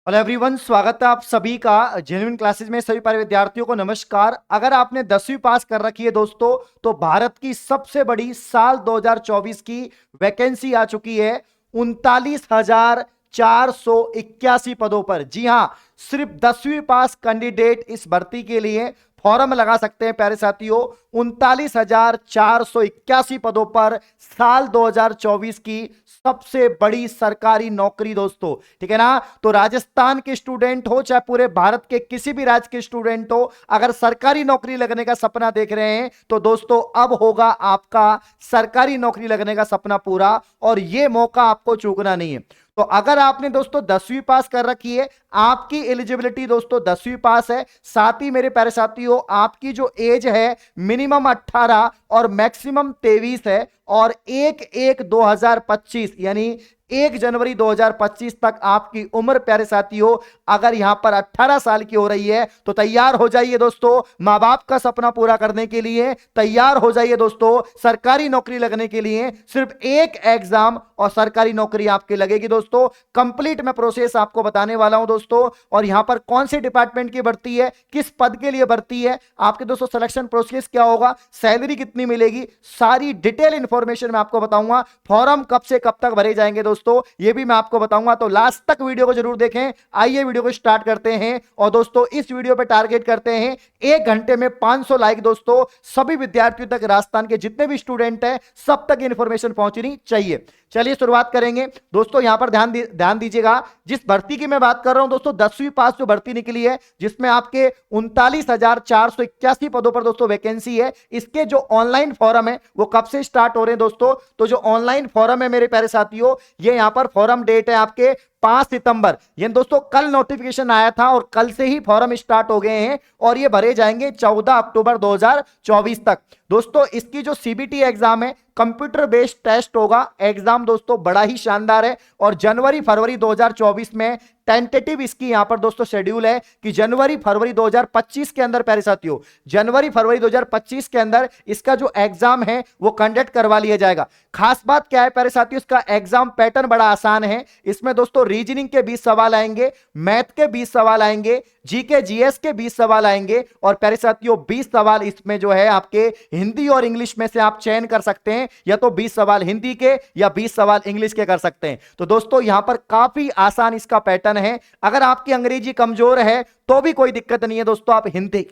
Hello everyone, स्वागत है आप सभी का जेन्युइन क्लासेस में। सभी प्यारे विद्यार्थियों को नमस्कार। अगर आपने 10वीं पास कर रखी है दोस्तों, तो भारत की सबसे बड़ी साल 2024 की वैकेंसी आ चुकी है 39,481 पदों पर। जी हां, सिर्फ 10वीं पास कैंडिडेट इस भर्ती के लिए फॉर्म लगा सकते हैं प्यारे साथियों। 39,481 पदों पर साल 2024 की सबसे बड़ी सरकारी नौकरी दोस्तों, ठीक है ना। तो राजस्थान के स्टूडेंट हो चाहे पूरे भारत के किसी भी राज्य के स्टूडेंट हो, अगर सरकारी नौकरी लगने का सपना देख रहे हैं तो दोस्तों अब होगा आपका सरकारी नौकरी लगने का सपना पूरा, और यह मौका आपको चूकना नहीं है। तो अगर आपने दोस्तों 10वीं पास कर रखी है, आपकी एलिजिबिलिटी दोस्तों 10वीं पास है। साथ ही मेरे प्यारे साथियों, आपकी जो एज है मिनिमम 18 और मैक्सिमम 23 है, और 1/1/2025 यानी 1 जनवरी 2025 तक आपकी उम्र प्यारे साथियों अगर यहां पर 18 साल की हो रही है तो तैयार हो जाइए दोस्तों, मां बाप का सपना पूरा करने के लिए तैयार हो जाइए दोस्तों। सरकारी नौकरी लगने के लिए सिर्फ एक एग्जाम और सरकारी नौकरी आपकी लगेगी दोस्तों। कंप्लीट मैं प्रोसेस आपको बताने वाला हूं दोस्तों, और यहां पर कौन से डिपार्टमेंट की भर्ती है, किस पद के लिए भर्ती है, आपके दोस्तों सिलेक्शन प्रोसेस क्या होगा, सैलरी कितनी मिलेगी, सारी डिटेल इंफॉर्मेशन मैं आपको बताऊंगा। फॉर्म कब से कब तक भरे जाएंगे दोस्तों, ये भी मैं आपको बताऊंगा। तो लास्ट तक वीडियो को जरूर देखें। आइए वीडियो को स्टार्ट करते हैं, और दोस्तों इस वीडियो पे टारगेट करते हैं 1 घंटे में 500 लाइक दोस्तों। सभी विद्यार्थियों तक, राजस्थान के जितने भी स्टूडेंट हैं सब तक इंफॉर्मेशन पहुंचनी चाहिए। चलिए शुरुआत करेंगे दोस्तों। यहां पर ध्यान दीजिएगा, जिस भर्ती की मैं बात कर रहा हूं दोस्तों, 10वीं पास जो भर्ती निकली है जिसमें आपके 39,481 पदों पर दोस्तों वैकेंसी है। इसके जो ऑनलाइन फॉर्म है वो कब से स्टार्ट हो रहे हैं दोस्तों, तो जो ऑनलाइन फॉर्म है मेरे प्यारे साथियों, ये यहां पर फॉर्म डेट है आपके 5 सितंबर। ये दोस्तों कल नोटिफिकेशन आया था और कल से ही फॉर्म स्टार्ट हो गए हैं, और ये भरे जाएंगे 14 अक्टूबर 2024 तक। दोस्तों इसकी जो सीबीटी एग्जाम है, कंप्यूटर बेस्ड टेस्ट होगा। एग्जाम दोस्तों बड़ा ही शानदार है, और जनवरी फरवरी 2024 में टेंटेटिव इसकी यहां पर दोस्तों शेड्यूल है कि जनवरी फरवरी 2025 के अंदर प्यारे साथियों, जनवरी फरवरी 2025 के अंदर इसका जो एग्जाम है वो कंडक्ट करवा लिया जाएगा। खास बात क्या है प्यारे साथियों, इसका एग्जाम पैटर्न बड़ा आसान है। इसमें दोस्तों रीजनिंग के 20 सवाल आएंगे, मैथ के 20 सवाल आएंगे, जीके जीएस के 20 सवाल आएंगे, और प्यारे साथियों 20 सवाल इसमें जो है आपके हिंदी और इंग्लिश में से आप चयन कर सकते हैं, या तो 20 सवाल हिंदी के या 20 सवाल इंग्लिश के कर सकते हैं। तो दोस्तों यहां पर काफी आसान इसका पैटर्न है। अगर आपकी अंग्रेजी कमजोर है तो भी कोई दिक्कत नहीं है दोस्तों, आप हिंदी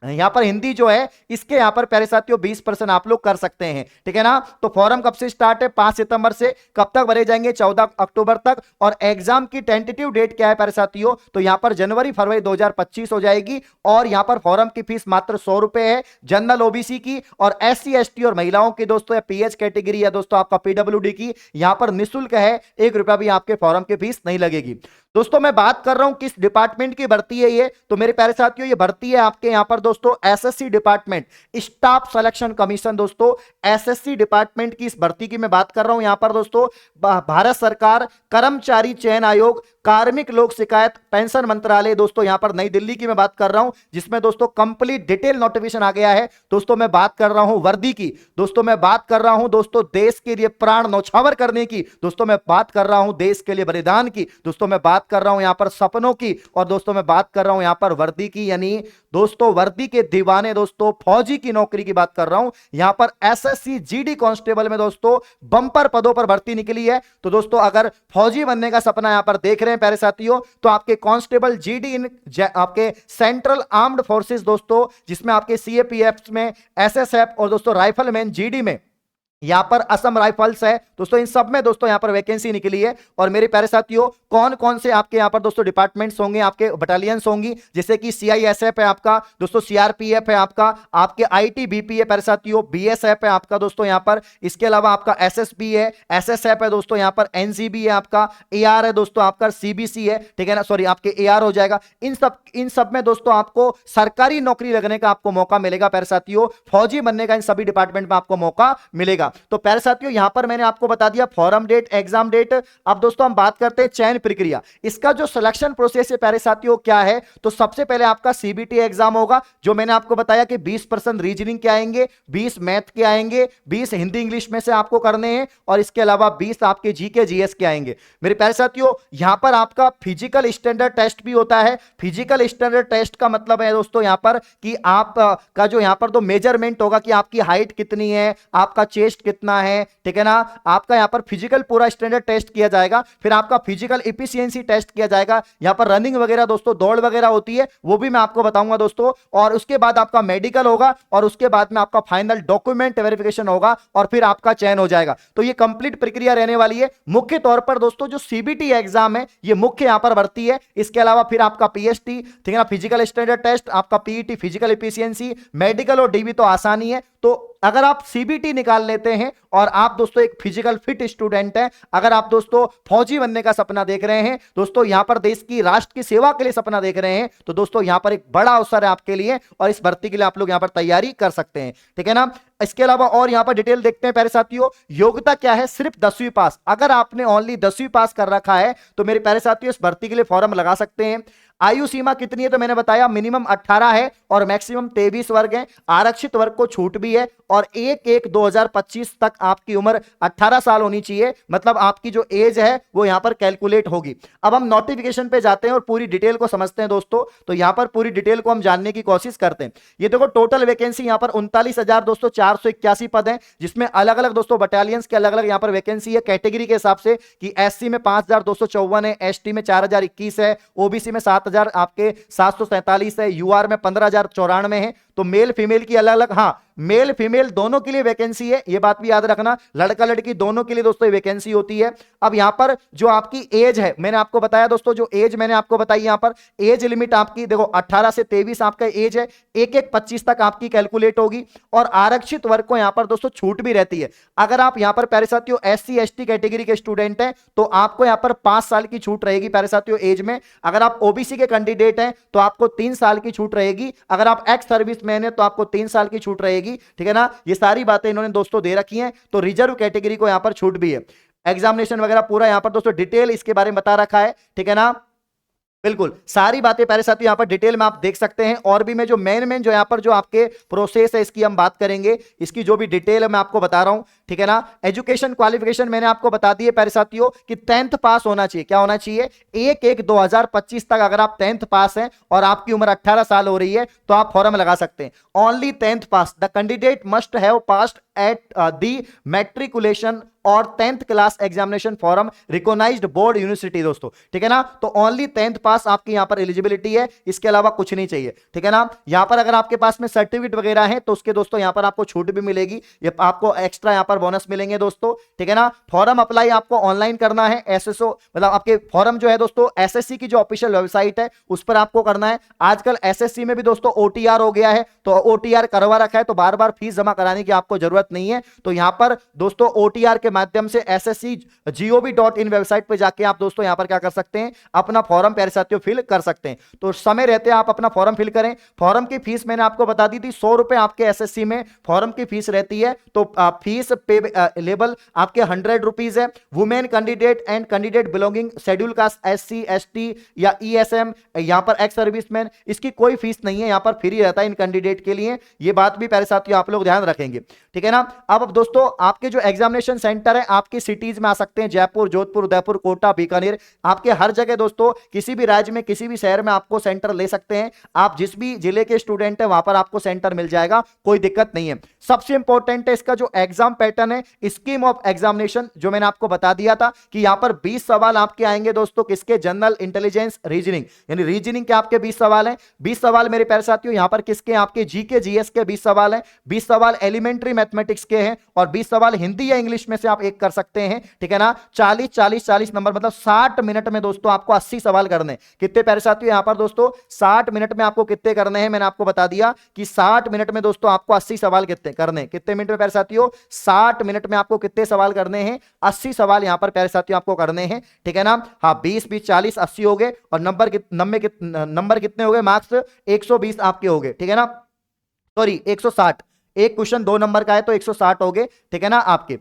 यहां पर हिंदी जो है इसके यहां पर प्यारे साथियों 20% आप लोग कर सकते हैं, ठीक है ना। तो फॉर्म कब से स्टार्ट है, 5 सितंबर से, कब तक भरे जाएंगे, 14 अक्टूबर तक। और एग्जाम की टेंटेटिव डेट क्या है प्यारे साथियों, तो यहां पर जनवरी फरवरी 2025 हो जाएगी। और यहां पर फॉर्म की फीस मात्र 100 रुपए है। जनरल ओबीसी की और एससी एसटी और महिलाओं की दोस्तों, या पीएच कैटेगरी या दोस्तों आपका पीडब्ल्यूडी की, यहां पर निःशुल्क है, 1 रुपया भी आपके फॉर्म की फीस नहीं लगेगी। दोस्तों मैं बात कर रहा हूं किस डिपार्टमेंट की भर्ती है ये, तो मेरे प्यारे साथियों ये भर्ती है आपके यहां पर दोस्तों SSC department, staff selection commission. दोस्तों एसएससी डिपार्टमेंट की इस भर्ती की मैं बात कर रहा हूं। यहां पर दोस्तों भारत सरकार कर्मचारी चयन आयोग, कार्मिक लोक शिकायत पेंशन मंत्रालय, दोस्तों यहां पर नई दिल्ली की मैं बात कर रहा हूं, जिसमें दोस्तों कंप्लीट डिटेल नोटिफिकेशन आ गया है। दोस्तों मैं बात कर रहा हूं वर्दी की, दोस्तों मैं बात कर रहा हूं दोस्तों देश के लिए प्राण न्यौछावर करने की, दोस्तों मैं बात कर रहा हूं देश के लिए बलिदान की, दोस्तों मैं बात कर रहा हूं यहां पर सपनों की, और दोस्तों मैं बात कर रहा हूं यहां पर वर्दी की, यानी दोस्तों वर्दी के दीवाने, दोस्तों फौजी की नौकरी की बात कर रहा हूं। यहां पर एसएससी जीडी कांस्टेबल में दोस्तों बंपर पदों पर भर्ती निकली है। तो दोस्तों अगर फौजी बनने का सपना यहां पर देख रहे हैं प्यारे साथियों, तो आपके कांस्टेबल जीडी इन आपके सेंट्रल आर्म्ड फोर्सेस दोस्तों, जिसमें आपके सीएपीएफ में, एसएसएफ और दोस्तों राइफलमैन जीडी में, यहां पर असम राइफल्स है दोस्तों, इन सब में दोस्तों यहां पर वैकेंसी निकली है। और मेरे प्यारे साथियों कौन कौन से आपके यहां पर दोस्तों डिपार्टमेंट्स होंगे, आपके बटालियंस होंगी, जैसे कि सीआईएसएफ है आपका दोस्तों, सीआरपीएफ है आपका, आपके आईटीबीपी है प्यारे साथियों, बीएसएफ है आपका दोस्तों यहां पर, इसके अलावा आपका एसएसबी है, एसएसएफ है दोस्तों यहां पर, एनसीबी है आपका, एआर है दोस्तों आपका, सीबीसी है, ठीक है ना, सॉरी आपके एआर हो जाएगा। इन सब में दोस्तों आपको सरकारी नौकरी लगने का आपको मौका मिलेगा प्यारे साथियों, फौजी बनने का इन सभी डिपार्टमेंट में आपको मौका मिलेगा। तो प्यारे साथियों यहां पर मैंने आपको बता दिया फॉरम डेट, एग्जाम डेट। अब दोस्तों हम बात करते हैं चयन प्रक्रिया। इसका जो सिलेक्शन प्रोसेस है प्यारे साथियों क्या है, तो सबसे पहले आपका सीबीटी एग्जाम होगा, जो मैंने आपको बताया कि 20% रीजनिंग के आएंगे, 20 मैथ के आएंगे, 20 हिंदी इंग्लिश में से आपको करने हैं, और इसके अलावा 20 आपके जीके जीएस के आएंगे। मेरे प्यारे साथियों यहां पर आपका फिजिकल स्टैंडर्ड टेस्ट भी होता है। फिजिकल स्टैंडर्ड टेस्ट का मतलब है दोस्तों यहां पर कि आप का जो यहां पर तो मेजरमेंट होगा कि आपकी हाइट कितनी है, आपका चेस्ट कितना है, ठीक है ना। आपका यहां पर फिजिकल पूरा स्टैंडर्ड टेस्ट किया जाएगा, फिर आपका फिजिकल एफिशिएंसी टेस्ट किया जाएगा। यहां पर रनिंग वगैरह दोस्तों, दौड़ वगैरह होती है, वो भी मैं आपको बताऊंगा दोस्तों। और उसके बाद आपका मेडिकल होगा, और उसके बाद में आपका फाइनल डॉक्यूमेंट वेरिफिकेशन होगा, और फिर आपका चयन हो जाएगा। तो ये कंप्लीट प्रक्रिया रहने वाली है। मुख्य तौर पर दोस्तों जो सीबीटी एग्जाम है ये मुख्य यहां पर भर्ती है। इसके अलावा फिर आपका पीएसटी, ठीक है ना, फिजिकल स्टैंडर्ड टेस्ट, आपका पीईटी फिजिकल एफिशिएंसी, मेडिकल और डीबी तो आसानी है। तो अगर आप सीबीटी निकाल लेते हैं और आप दोस्तों एक फिजिकल फिट स्टूडेंट हैं, अगर आप दोस्तों फौजी बनने का सपना देख रहे हैं दोस्तों, यहां पर देश की राष्ट्र की सेवा के लिए सपना देख रहे हैं, तो दोस्तों यहां पर एक बड़ा अवसर है आपके लिए, और इस भर्ती के लिए आप लोग यहां पर तैयारी कर सकते हैं, ठीक है ना। इसके अलावा और यहां पर डिटेल देखते हैं प्यारे साथियों। योग्यता क्या है, सिर्फ 10वीं पास। अगर आपने ओनली 10वीं पास कर रखा है तो मेरे प्यारे साथियों इस भर्ती के लिए फॉर्म लगा सकते हैं। आयु सीमा कितनी है, तो मैंने बताया मिनिमम 18 है और मैक्सिमम 23 वर्ग है। आरक्षित वर्ग को छूट भी है, और 1/1/2025 तक आपकी उम्र 18 साल होनी चाहिए, मतलब आपकी जो एज है वो यहां पर कैलकुलेट होगी। अब हम नोटिफिकेशन पे जाते हैं और पूरी डिटेल को समझते हैं दोस्तों। तो यहां पर पूरी डिटेल को हम जानने की कोशिश करते हैं। ये देखो टोटल वैकेंसी यहां पर 39,000 दोस्तों 481 पद हैं, जिसमें अलग अलग दोस्तों बटालियंस के अलग अलग यहां पर वैकेंसी है कैटेगरी के हिसाब से, कि एससी में 5,254 है, एसटी में 4,021 है, ओबीसी में 7,000 आपके 747 है, यूआर में 15,094 है। तो मेल फीमेल की अलग अलग, हाँ मेल फीमेल दोनों के लिए वैकेंसी है, ये बात भी याद रखना, लड़का लड़की दोनों के लिए दोस्तों वैकेंसी होती है। अब यहां पर जो आपकी एज है मैंने आपको बताया दोस्तों, जो एज मैंने आपको बताई, यहां पर एज लिमिट आपकी देखो 18 से 23 आपका एज है, 1/1/25 तक आपकी कैलकुलेट होगी। और आरक्षित वर्ग को यहां पर दोस्तों छूट भी रहती है। अगर आप यहां पर प्यारे साथियों एससी एसटी कैटेगरी के स्टूडेंट हैं तो आपको यहां पर 5 साल की छूट रहेगी प्यारे साथियों एज में। अगर आप ओबीसी के कैंडिडेट हैं तो आपको 3 साल की छूट रहेगी। अगर आप एक्स सर्विसमैन है तो आपको 3 साल की छूट रहेगी, ठीक है ना। ये सारी बातें इन्होंने दोस्तों दे रखी हैं। तो रिजर्व कैटेगरी को यहां पर छूट भी है। एग्जामिनेशन वगैरह पूरा यहां पर दोस्तों डिटेल इसके बारे में बता रखा है, ठीक है ना। बिल्कुल सारी बातें प्यारे साथियों यहां पर डिटेल में आप देख सकते हैं। और भी मैं जो मेन जो यहां पर जो आपके प्रोसेस है इसकी हम बात करेंगे, इसकी जो भी डिटेल है मैं आपको बता रहा हूं, ठीक है ना। एजुकेशन क्वालिफिकेशन मैंने आपको बता दी है प्यारे साथियों कि 10th पास होना चाहिए। क्या होना चाहिए, 1/1/2025 तक अगर आप 10th पास हैं और आपकी उम्र 18 साल हो रही है तो आप फॉर्म लगा सकते हैं। ओनली 10th पास, the candidate must have passed at the matriculation और 10th class examination from recognized board university दोस्तों, ठीक है ना। तो ओनली 10th पास आपकी यहां पर एलिजिबिलिटी है, इसके अलावा कुछ नहीं चाहिए, ठीक है ना। यहां पर अगर आपके पास में सर्टिफिकेट वगैरह है तो उसके दोस्तों यहां पर आपको छूट भी मिलेगी, ये आपको एक्स्ट्रा यहां पर बोनस मिलेंगे दोस्तों, ठीक है ना। फॉर्म अप्लाई आपको ऑनलाइन करना है, एसएसओ मतलब आपके फॉर्म जो है दोस्तों एसएससी की जो ऑफिशियल वेबसाइट है उस पर आपको करना है। आजकल एसएससी में भी दोस्तों ओटीआर हो गया है, तो ओटीआर करवा रखा है, तो बार बार फीस जमा कराने की आपको जरूरत नहीं है। तो यहां पर दोस्तों ओटीआर के माध्यम से ssc.gov.in वेबसाइट पे जाके आप दोस्तों यहां पर क्या कर सकते हैं, अपना फॉर्म प्यारे साथियों फिल कर सकते हैं। तो समय रहते आप अपना फॉर्म फिल करें। फॉर्म की फीस मैंने आपको बता दी थी, 100 रुपए आपके एसएससी में फॉर्म की फीस रहती है। तो फीस पे लेवल आपके 100 रुपीज है। Women candidate and candidate belonging schedule caste SC ST या ईएसएम, यहां पर एक्स सर्विसमैन, इसकी कोई फीस नहीं है, यहां पर फ्री रहता है इन कैंडिडेट के लिए। ये बात भी प्यारे साथियों आप लोग ध्यान रखेंगे, ठीक है ना। अब दोस्तों आपके जो एग्जामिनेशन सेंटर है आपकी सिटीज में आ सकते हैं, जयपुर, जोधपुर, उदयपुर, कोटा, बीकानेर, आपके हर जगह दोस्तों किसी भी राज्य में किसी भी शहर में आपको सेंटर ले सकते हैं। आप जिस भी जिले के स्टूडेंट है वहां पर आपको सेंटर मिल जाएगा, कोई दिक्कत नहीं है। सबसे इंपॉर्टेंट है इसका जो एग्जाम पैटर्न है, स्कीम ऑफ एग्जामिनेशन, जो मैंने आपको बता दिया था कि यहां पर 20 सवाल आपके आएंगे दोस्तों, किसके, जनरल इंटेलिजेंस रीजनिंग, यानी रीजनिंग के आपके 20 सवाल हैं। 20 सवाल मेरे प्यारे साथियों यहां पर किसके, आपके जीके जीएस के 20 सवाल हैं। 20 सवाल एलिमेंट्री मैथमेटिक्स के हैं और 20 सवाल हिंदी या इंग्लिश में से आप एक कर सकते हैं, ठीक है ना। 40 नंबर मतलब 60 मिनट में दोस्तों आपको 80 सवाल करने। कितने प्यारे साथियों यहां पर दोस्तों 60 मिनट में आपको कितने करने हैं, मैंने आपको बता दिया कि 60 मिनट में दोस्तों आपको 80 सवाल कितने करने, कितने मिनट में प्यारे साथियों, 60 मिनट में आपको कितने सवाल करने हैं, 80 सवाल यहां पर प्यारे साथियों आपको करने हैं, ठीक है ना। हाँ 20 20 40 80 हो गए और नंबर कितने हो गए, मार्क्स 120 आपके हो गए, ठीक है ना। सॉरी 160, एक क्वेश्चन 2 नंबर का है तो 160 हो गए, ठीक है ना आपके।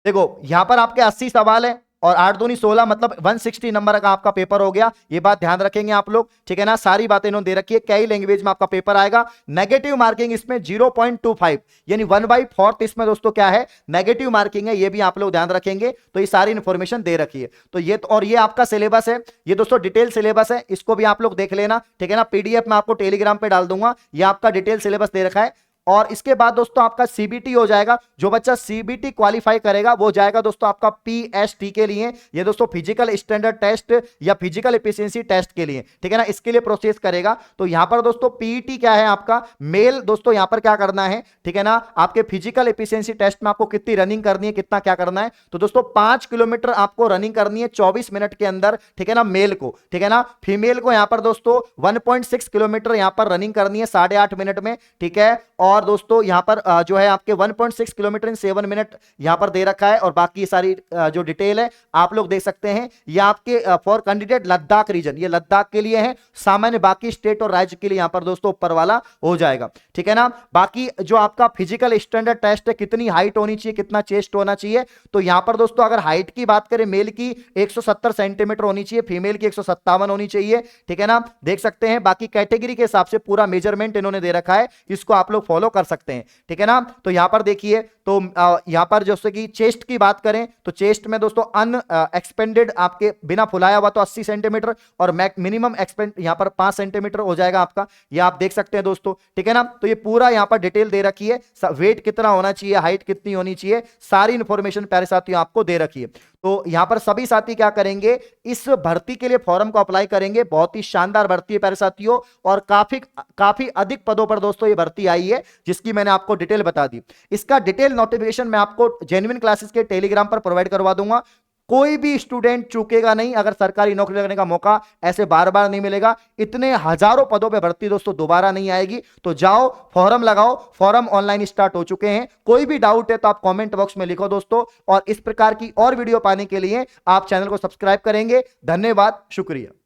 देखो यहां पर आपके 80 सवाल है और 8 दूनी 16 मतलब 160 नंबर का आपका पेपर हो गया। ये बात ध्यान रखेंगे आप लोग, ठीक है ना। सारी बातें इन्होंने दे रखी है, कई लैंग्वेज में आपका पेपर आएगा। नेगेटिव मार्किंग इसमें 0.25 यानी 1/4 इसमें दोस्तों क्या है, नेगेटिव मार्किंग है। ये भी आप लोग ध्यान रखेंगे। तो ये सारी इंफॉर्मेशन दे रखी है। तो ये और ये आपका सिलेबस है, ये दोस्तों डिटेल सिलेबस है, इसको भी आप लोग देख लेना, ठीक है ना। पीडीएफ में आपको टेलीग्राम पे डाल दूंगा, ये आपका डिटेल सिलेबस दे रखा है। और इसके बाद दोस्तों आपका सीबीटी हो जाएगा। जो बच्चा सीबीटी क्वालिफाई करेगा वो जाएगा दोस्तों आपका पीएसटी के लिए, ये दोस्तों फिजिकल स्टैंडर्ड टेस्ट या फिजिकल एफिशिएंसी टेस्ट के लिए, ठीक है ना, इसके लिए प्रोसेस करेगा। तो यहां पर दोस्तों पीईटी क्या है आपका मेल, दोस्तों यहां पर क्या करना है, ठीक है ना, आपके फिजिकल एफिशिएंसी टेस्ट में आपको कितनी रनिंग करनी है, कितना क्या करना है। तो दोस्तों 5 किलोमीटर आपको रनिंग करनी है 24 मिनट के अंदर, ठीक है ना, मेल को, ठीक है ना। फीमेल को यहां पर दोस्तों 1.6 किलोमीटर यहां पर रनिंग करनी है 8.5 मिनट में, ठीक है। और दोस्तों यहां पर जो है आपके 1.6 किलोमीटर इन 7 मिनट यहां पर दे रखा है। और बाकी सारी जो डिटेल है आप लोग देख सकते हैं। ये आपके फॉर कैंडिडेट लद्दाख रीजन, ये लद्दाख के लिए है, सामान्य बाकी स्टेट और राज्य के लिए यहां पर दोस्तों ऊपर वाला हो जाएगा, ठीक है ना। बाकी जो आपका फिजिकल स्टैंडर्ड टेस्ट है, कितनी हाइट होनी चाहिए, कितना चेस्ट होना चाहिए। तो यहां पर दोस्तों अगर हाइट की बात करें, मेल की 170 सेंटीमीटर होनी चाहिए, फीमेल की 157 होनी चाहिए, ठीक है ना, देख सकते हैं। बाकी कैटेगरी के हिसाब से पूरा मेजरमेंट इन्होंने दे रखा है, इसको आप लोग फॉलो कर सकते हैं, ठीक है ना। तो यहां पर देखिए, तो यहां पर जैसे कि चेस्ट की बात करें तो चेस्ट में दोस्तों अन एक्सपेंडेड आपके बिना फुलाया हुआ तो 80 सेंटीमीटर और मिनिमम एक्सपेंड यहां पर 5 सेंटीमीटर हो जाएगा आपका, ये आप देख सकते हैं दोस्तों, ठीक है ना। तो ये पूरा यहां पर डिटेल दे रखी है, वेट कितना होना चाहिए, हाइट कितनी होनी चाहिए, सारी इंफॉर्मेशन प्यारे साथियों आपको दे रखी है। तो यहां पर सभी साथी क्या करेंगे, इस भर्ती के लिए फॉर्म को अप्लाई करेंगे। बहुत ही शानदार भर्ती है प्यारे साथियों और काफी अधिक पदों पर दोस्तों ये भर्ती आई है, जिसकी मैंने आपको डिटेल बता दी। इसका डिटेल नोटिफिकेशन मैं आपको जेन्युइन क्लासेस के टेलीग्राम पर प्रोवाइड करवा दूंगा। कोई भी स्टूडेंट चूकेगा नहीं, अगर सरकारी नौकरी लगने का मौका ऐसे बार बार नहीं मिलेगा। इतने हजारों पदों पे भर्ती दोस्तों दोबारा नहीं आएगी। तो जाओ फॉर्म लगाओ, फॉर्म ऑनलाइन स्टार्ट हो चुके हैं। कोई भी डाउट है तो आप कमेंट बॉक्स में लिखो दोस्तों। और इस प्रकार की और वीडियो पाने के लिए आप चैनल को सब्सक्राइब करेंगे। धन्यवाद, शुक्रिया।